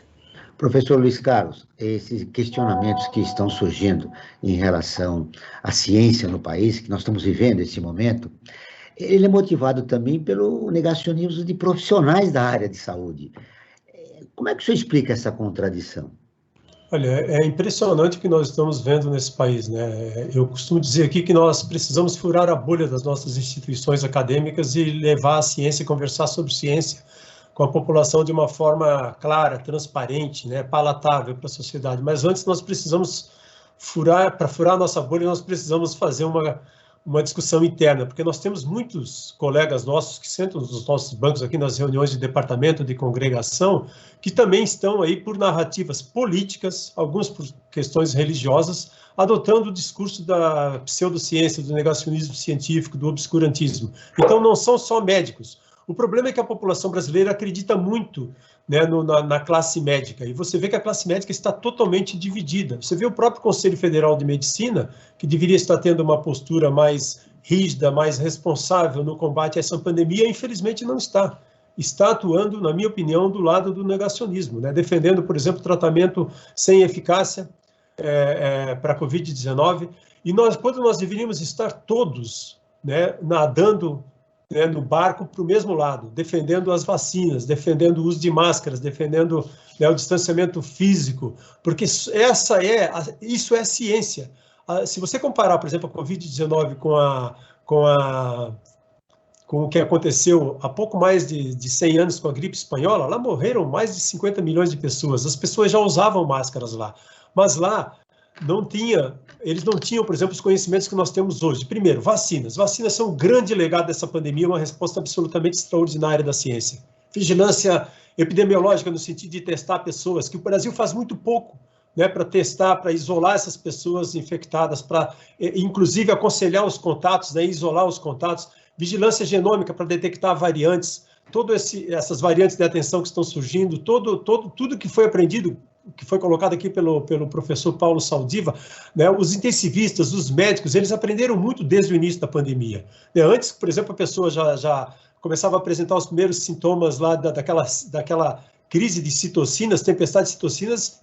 Professor Luiz Carlos, esses questionamentos que estão surgindo em relação à ciência no país, que nós estamos vivendo esse momento, ele é motivado também pelo negacionismo de profissionais da área de saúde. Como é que o senhor explica essa contradição? Olha, é impressionante o que nós estamos vendo nesse país, né? Eu costumo dizer aqui que nós precisamos furar a bolha das nossas instituições acadêmicas e levar a ciência e conversar sobre ciência com a população de uma forma clara, transparente, né, palatável para a sociedade. Mas antes nós precisamos para furar a nossa bolha, nós precisamos fazer uma discussão interna, porque nós temos muitos colegas nossos que sentam nos nossos bancos aqui nas reuniões de departamento, de congregação, que também estão aí por narrativas políticas, alguns por questões religiosas, adotando o discurso da pseudociência, do negacionismo científico, do obscurantismo. Então não são só médicos. O problema é que a população brasileira acredita muito, né, na classe médica, e você vê que a classe médica está totalmente dividida. Você vê o próprio Conselho Federal de Medicina, que deveria estar tendo uma postura mais rígida, mais responsável no combate a essa pandemia, infelizmente não está. Está atuando, na minha opinião, do lado do negacionismo, né, defendendo, por exemplo, tratamento sem eficácia para a Covid-19, e quando nós deveríamos estar todos, né, nadando, né, no barco para o mesmo lado, defendendo as vacinas, defendendo o uso de máscaras, defendendo, né, o distanciamento físico, porque isso é ciência. Se você comparar, por exemplo, a Covid-19 com o que aconteceu há pouco mais de 100 anos com a gripe espanhola, lá morreram mais de 50 milhões de pessoas. As pessoas já usavam máscaras lá, mas lá eles não tinham, por exemplo, os conhecimentos que nós temos hoje. Primeiro, vacinas. Vacinas são um grande legado dessa pandemia, uma resposta absolutamente extraordinária da ciência. Vigilância epidemiológica no sentido de testar pessoas, que o Brasil faz muito pouco, né, para testar, para isolar essas pessoas infectadas, para, inclusive, aconselhar os contatos, né, isolar os contatos. Vigilância genômica para detectar variantes, essas variantes de atenção que estão surgindo, tudo que foi aprendido, que foi colocado aqui pelo professor Paulo Saldiva, né, os intensivistas, os médicos, eles aprenderam muito desde o início da pandemia. Antes, por exemplo, a pessoa já começava a apresentar os primeiros sintomas lá daquela crise de citocinas, tempestade de citocinas,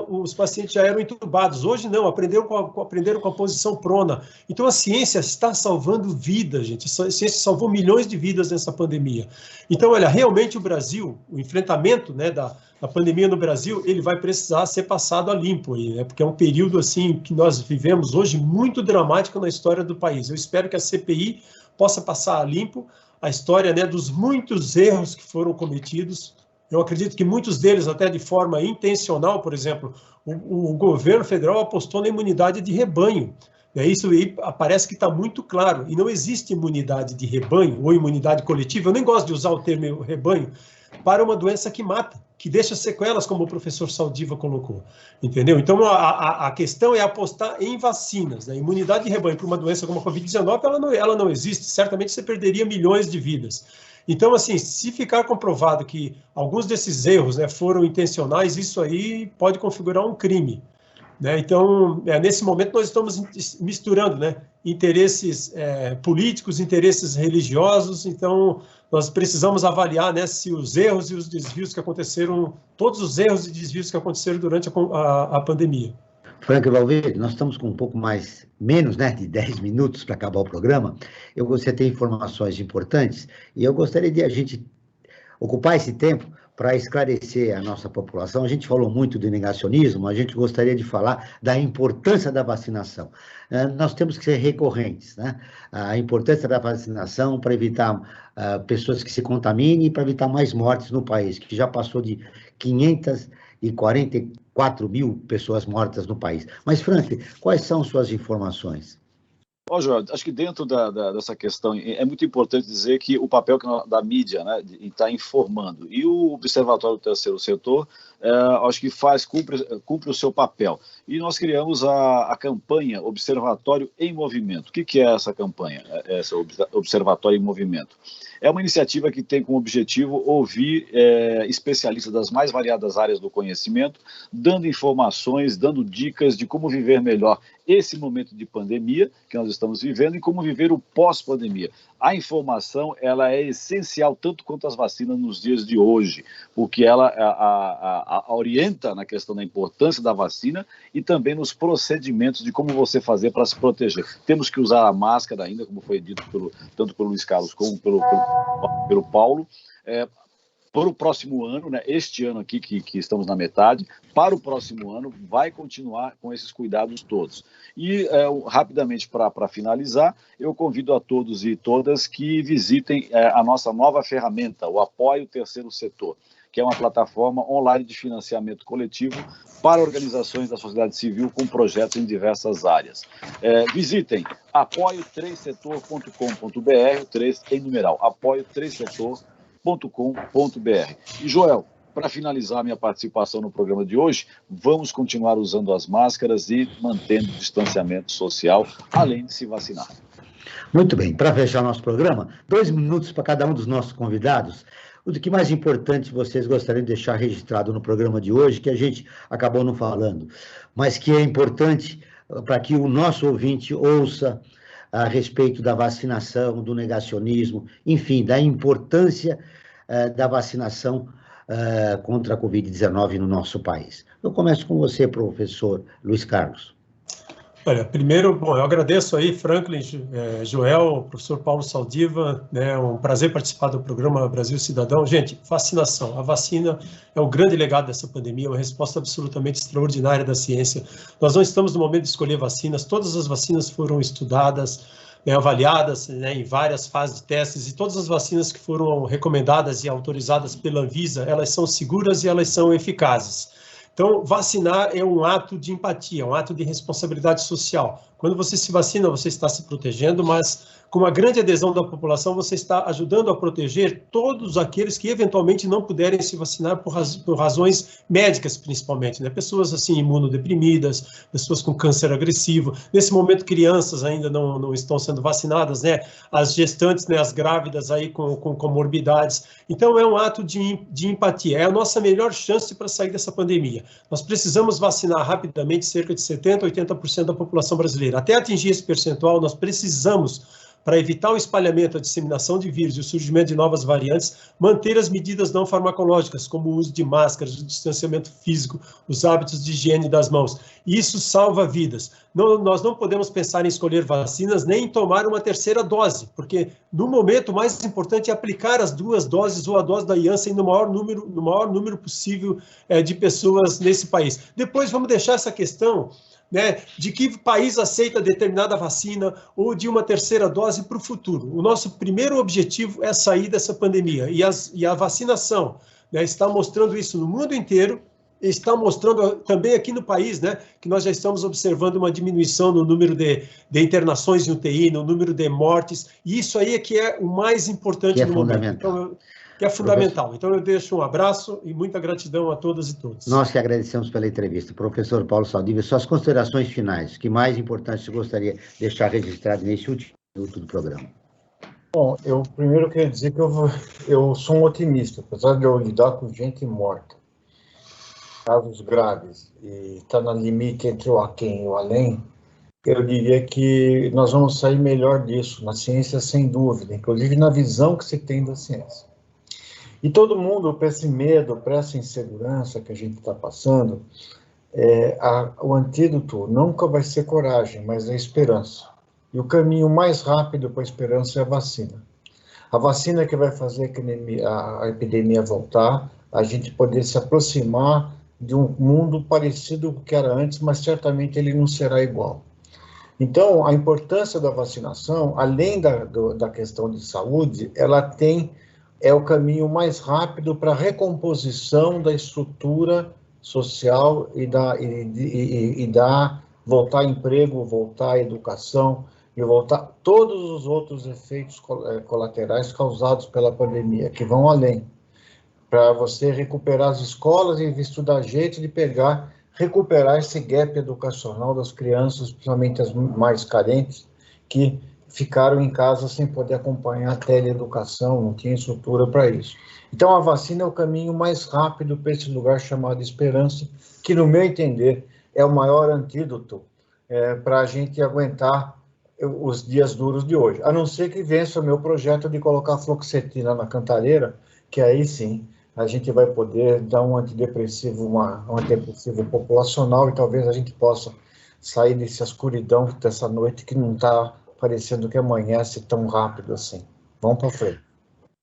os pacientes já eram entubados. Hoje não, aprenderam com a posição prona. Então a ciência está salvando vidas, gente. A ciência salvou milhões de vidas nessa pandemia. Então, olha, realmente o Brasil, o enfrentamento, né, da pandemia no Brasil, ele vai precisar ser passado a limpo aí, né? Porque é um período assim que nós vivemos hoje muito dramático na história do país. Eu espero que a CPI possa passar a limpo a história, né, dos muitos erros que foram cometidos. Eu acredito que muitos deles, até de forma intencional, por exemplo, o governo federal apostou na imunidade de rebanho. Isso aí parece que está muito claro. E não existe imunidade de rebanho ou imunidade coletiva. Eu nem gosto de usar o termo rebanho para uma doença que mata, que deixa sequelas, como o professor Saldiva colocou. Entendeu? Então, a questão é apostar em vacinas, né? Imunidade de rebanho para uma doença como a Covid-19, ela não existe. Certamente você perderia milhões de vidas. Então, assim, se ficar comprovado que alguns desses erros, né, foram intencionais, isso aí pode configurar um crime, né? Então, nesse momento nós estamos misturando, né, interesses políticos, interesses religiosos. Então, nós precisamos avaliar, né, se os erros e os desvios que aconteceram, todos os erros e desvios que aconteceram durante a pandemia. Frank Valverde, nós estamos com menos, né, de 10 minutos para acabar o programa. Você tem informações importantes e eu gostaria de a gente ocupar esse tempo para esclarecer a nossa população, a gente falou muito do negacionismo, a gente gostaria de falar da importância da vacinação. Nós temos que ser recorrentes, né? A importância da vacinação para evitar pessoas que se contaminem e para evitar mais mortes no país, que já passou de 544 mil pessoas mortas no país. Mas, Frank, quais são suas informações? Ó, Joel, acho que dentro dessa questão é muito importante dizer que o papel da mídia, né, está informando, e o Observatório do Terceiro Setor, acho que cumpre o seu papel. E nós criamos a campanha Observatório em Movimento. O que é essa campanha, essa Observatório em Movimento? É uma iniciativa que tem como objetivo ouvir especialistas das mais variadas áreas do conhecimento, dando informações, dando dicas de como viver melhor esse momento de pandemia que nós estamos vivendo e como viver o pós-pandemia. A informação, ela é essencial tanto quanto as vacinas nos dias de hoje, porque ela orienta na questão da importância da vacina e também nos procedimentos de como você fazer para se proteger. Temos que usar a máscara ainda, como foi dito tanto pelo Luiz Carlos como pelo Paulo, para o próximo ano, né, este ano aqui que estamos na metade, para o próximo ano vai continuar com esses cuidados todos. E rapidamente para finalizar, eu convido a todos e todas que visitem a nossa nova ferramenta, o Apoio Terceiro Setor, que é uma plataforma online de financiamento coletivo para organizações da sociedade civil com projetos em diversas áreas. Visitem apoio3setor.com.br, 3 em numeral, apoio3setor.com.br. E, Joel, para finalizar minha participação no programa de hoje, vamos continuar usando as máscaras e mantendo o distanciamento social, além de se vacinar. Muito bem, para fechar nosso programa, 2 minutos para cada um dos nossos convidados. O que mais importante vocês gostariam de deixar registrado no programa de hoje, que a gente acabou não falando, mas que é importante para que o nosso ouvinte ouça a respeito da vacinação, do negacionismo, enfim, da importância da vacinação contra a Covid-19 no nosso país. Eu começo com você, professor Luiz Carlos. Olha, primeiro, bom, eu agradeço aí, Franklin, Joel, professor Paulo Saldiva, né, um prazer participar do programa Brasil Cidadão. Gente, vacinação. A vacina é o grande legado dessa pandemia, uma resposta absolutamente extraordinária da ciência. Nós não estamos no momento de escolher vacinas, todas as vacinas foram estudadas, avaliadas, né, em várias fases de testes, e todas as vacinas que foram recomendadas e autorizadas pela Anvisa, elas são seguras e elas são eficazes. Então, vacinar é um ato de empatia, um ato de responsabilidade social. Quando você se vacina, você está se protegendo, mas com uma grande adesão da população, você está ajudando a proteger todos aqueles que eventualmente não puderem se vacinar por razões médicas, principalmente, né? Pessoas assim imunodeprimidas, pessoas com câncer agressivo. Nesse momento, crianças ainda não estão sendo vacinadas, né? As gestantes, né? As grávidas aí com comorbidades. Então, é um ato de empatia. É a nossa melhor chance para sair dessa pandemia. Nós precisamos vacinar rapidamente cerca de 70%, 80% da população brasileira. Até atingir esse percentual, nós precisamos, para evitar o espalhamento, a disseminação de vírus e o surgimento de novas variantes, manter as medidas não farmacológicas, como o uso de máscaras, o distanciamento físico, os hábitos de higiene das mãos. Isso salva vidas. Nós não podemos pensar em escolher vacinas nem em tomar uma terceira dose, porque no momento o mais importante é aplicar as 2 doses ou a dose da Janssen no maior número possível de pessoas nesse país. Depois vamos deixar essa questão, né, de que país aceita determinada vacina ou de uma terceira dose para o futuro. O nosso primeiro objetivo é sair dessa pandemia, e a vacinação, né, está mostrando isso no mundo inteiro, está mostrando também aqui no país, né, que nós já estamos observando uma diminuição no número de internações em UTI, no número de mortes, e isso aí é que é o mais importante no momento. Então, que é fundamental. Então, eu deixo um abraço e muita gratidão a todas e todos. Nós que agradecemos pela entrevista. Professor Paulo Saldiva, suas considerações finais, o que mais importante você gostaria de deixar registrado nesse último minuto do programa? Bom, eu primeiro queria dizer que eu sou um otimista, apesar de eu lidar com gente morta, casos graves, e está no limite entre o aquém e o além, eu diria que nós vamos sair melhor disso, na ciência sem dúvida, inclusive na visão que se tem da ciência. E todo mundo, para esse medo, para essa insegurança que a gente está passando, o antídoto nunca vai ser coragem, mas é esperança. E o caminho mais rápido para a esperança é a vacina. A vacina que vai fazer a epidemia voltar, a gente poder se aproximar de um mundo parecido com o que era antes, mas certamente ele não será igual. Então, a importância da vacinação, além da questão de saúde, é o caminho mais rápido para a recomposição da estrutura social e voltar a emprego, voltar à educação e voltar todos os outros efeitos colaterais causados pela pandemia, que vão além, para você recuperar as escolas e estudar jeito de recuperar esse gap educacional das crianças, principalmente as mais carentes, que ficaram em casa sem poder acompanhar a teleeducação, não tinha estrutura para isso. Então, a vacina é o caminho mais rápido para esse lugar chamado esperança, que, no meu entender, é o maior antídoto para a gente aguentar os dias duros de hoje. A não ser que vença o meu projeto de colocar fluoxetina na cantareira, que aí sim a gente vai poder dar um antidepressivo populacional e talvez a gente possa sair dessa escuridão dessa noite que não está parecendo que amanhece tão rápido assim. Vamos para frente.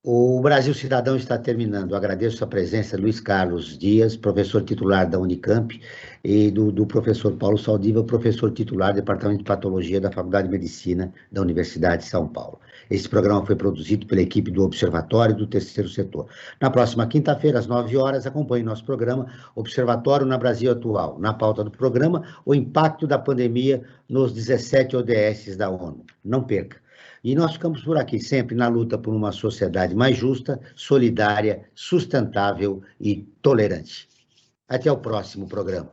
O Brasil Cidadão está terminando. Agradeço a presença de Luiz Carlos Dias, professor titular da Unicamp, e do professor Paulo Saldiva, professor titular do Departamento de Patologia da Faculdade de Medicina da Universidade de São Paulo. Esse programa foi produzido pela equipe do Observatório do Terceiro Setor. Na próxima quinta-feira, às 9 horas, acompanhe nosso programa Observatório na Brasil Atual. Na pauta do programa, o impacto da pandemia nos 17 ODS da ONU. Não perca. E nós ficamos por aqui, sempre na luta por uma sociedade mais justa, solidária, sustentável e tolerante. Até o próximo programa.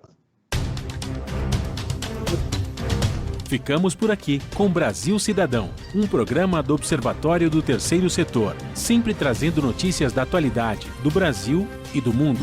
Ficamos por aqui com Brasil Cidadão, um programa do Observatório do Terceiro Setor, sempre trazendo notícias da atualidade, do Brasil e do mundo.